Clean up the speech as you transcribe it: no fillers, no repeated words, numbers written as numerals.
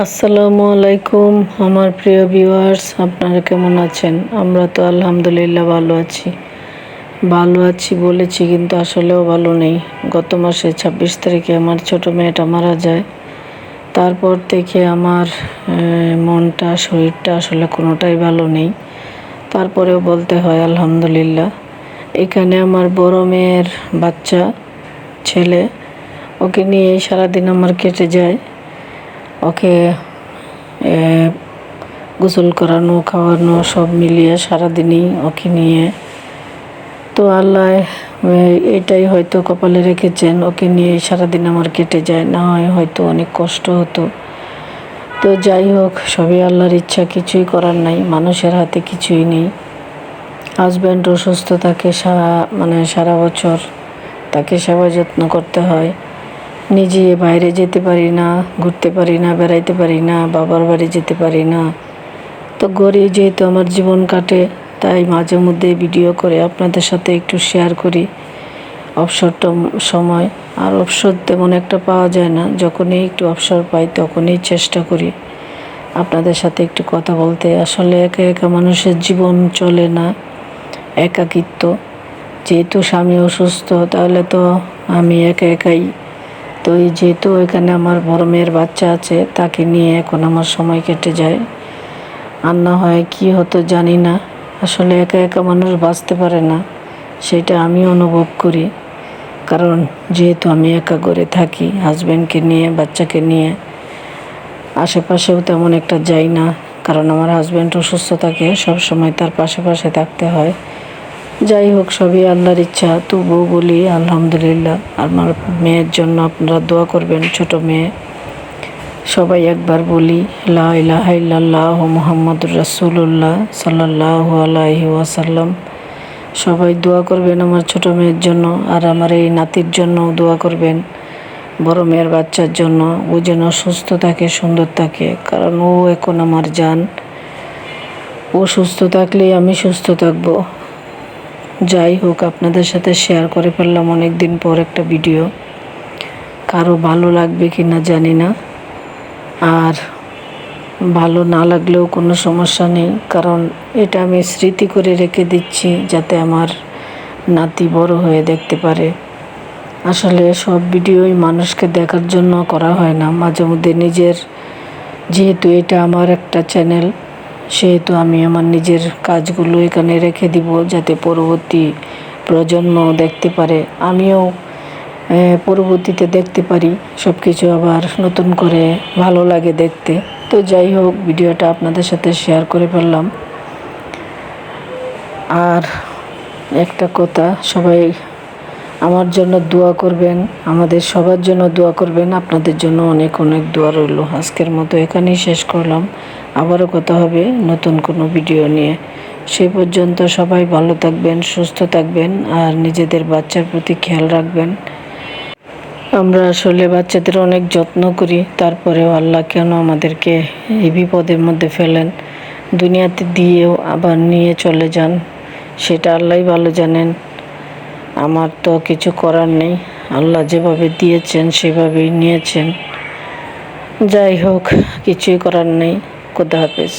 আসসালামু আলাইকুম আমার প্রিয় ভিউয়ার্স, আপনারা কেমন আছেন? আমরা তো আলহামদুলিল্লাহ ভালো আছি বলেছি, কিন্তু আসলেও ভালো নেই। গত মাসে 26 তারিখে আমার ছোট মেয়েটা মারা যায়। তারপর থেকে আমার মনটা শরীরটা আসলে কোনোটাই ভালো নেই। তারপরেও বলতে হয় আলহামদুলিল্লাহ। এখানে আমার বড় মেয়ের বাচ্চা ছেলে, ওকে নিয়েই সারাদিন আমার কেটে যায়। ওকে গোসল করানো, খাওয়ানো সব মিলিয়ে সারাদিনই ওকে নিয়ে। তো আল্লাহ এটাই হয়তো কপালে রেখেছেন, ওকে নিয়ে সারাদিন আমার কেটে যায়, না হয় হয়তো অনেক কষ্ট হতো। তো যাই হোক, সবই আল্লাহর ইচ্ছা, কিছুই করার নাই, মানুষের হাতে কিছুই নেই। হাজব্যান্ড অসুস্থ থাকে, সারা বছর তাকে সেবা যত্ন করতে হয়। নিজে বাইরে যেতে পারি না, ঘুরতে পারি না, বেড়াইতে পারি না, বাবার বাড়ি যেতে পারি না। তো ঘরে যেহেতু আমার জীবন কাটে, তাই মাঝে মধ্যে ভিডিও করে আপনাদের সাথে একটু শেয়ার করি অবসরটা সময়। আর অবসর তেমন একটা পাওয়া যায় না, যখনই একটু অবসর পাই তখনই চেষ্টা করি আপনাদের সাথে একটু কথা বলতে। আসলে একা একা মানুষের জীবন চলে না, একাকিত্ব। যেহেতু স্বামী অসুস্থ, তাহলে তো আমি একা একাই। তো এই যেহেতু এখানে আমার বড় মেয়ের বাচ্চা আছে, তাকে নিয়ে এখন আমার সময় কেটে যায়। আর না হয় কী হতো জানি না। আসলে একা একা মানুষ বাঁচতে পারে না, সেটা আমি অনুভব করি। কারণ যেহেতু আমি একা করে থাকি, হাজব্যান্ডকে নিয়ে, বাচ্চাকে নিয়ে আশেপাশেও তেমন একটা যাই না। কারণ আমার হাজব্যান্ড অসুস্থ থাকে, সবসময় তার পাশে থাকতে হয়। যাই হোক, সবই আল্লাহর ইচ্ছা। তবুও বলি আলহামদুলিল্লাহ। আমার মেয়ের জন্য আপনারা দোয়া করবেন, ছোট মেয়ে। সবাই একবার বলি লা ইলাহা ইল্লাল্লাহু মুহাম্মাদুর রাসূলুল্লাহ সাল্লাল্লাহু আলাইহি ওয়াসাল্লাম। সবাই দোয়া করবেন আমার ছোট মেয়ের জন্য, আর আমার এই নাতির জন্যও দোয়া করবেন, বড় মেয়ের বাচ্চার জন্য। ও যেন সুস্থ থাকে, সুন্দর থাকে, কারণ ও এখন আমার জান। ও সুস্থ থাকলেই আমি সুস্থ থাকবো। যাই হোক, আপনাদের সাথে শেয়ার করে ফেললাম অনেক দিন পর একটা ভিডিও। কারো ভালো লাগবে কি না জানি না, আর ভালো না লাগলেও কোনো সমস্যা নেই, কারণ এটা আমি স্মৃতি করে রেখে দিচ্ছি, যাতে আমার নাতি বড় হয়ে দেখতে পারে। আসলে সব ভিডিওই মানুষকে দেখার জন্য করা হয় না, মাঝে মধ্যে নিজের, যেহেতু এটা আমার একটা চ্যানেল, সেহেতু আমি আমার নিজের কাজগুলো এখানে রেখে দিব, যাতে পরবর্তী প্রজন্ম দেখতে পারে, আমিও পরবর্তীতে দেখতে পারি সব কিছু, আবার নতুন করে ভালো লাগে দেখতে। তো যাই হোক, ভিডিওটা আপনাদের সাথে শেয়ার করে ফেললাম। আর একটা কথা, সবাই আমার জন্য দোয়া করবেন, আমাদের সবার জন্য দোয়া করবেন। আপনাদের জন্য অনেক অনেক দোয়া রইল। আজকের মতো এখানেই শেষ করলাম। আবারও কথা হবে নতুন কোনো ভিডিও নিয়ে। সেই পর্যন্ত সবাই ভালো থাকবেন, সুস্থ থাকবেন, আর নিজেদের বাচ্চার প্রতি খেয়াল রাখবেন। আমরা আসলে বাচ্চাদের অনেক যত্ন করি, তারপরেও আল্লাহ কেন আমাদেরকে এই বিপদের মধ্যে ফেলেন, দুনিয়াতে দিয়েও আবার নিয়ে চলে যান, সেটা আল্লাহই ভালো জানেন। আমার তো কিছু করার নেই, আল্লাহ যেভাবে দিয়েছেন সেভাবেই নিয়েছেন। যাই হোক, কিছুই করার নেই। খোদা হাফেজ।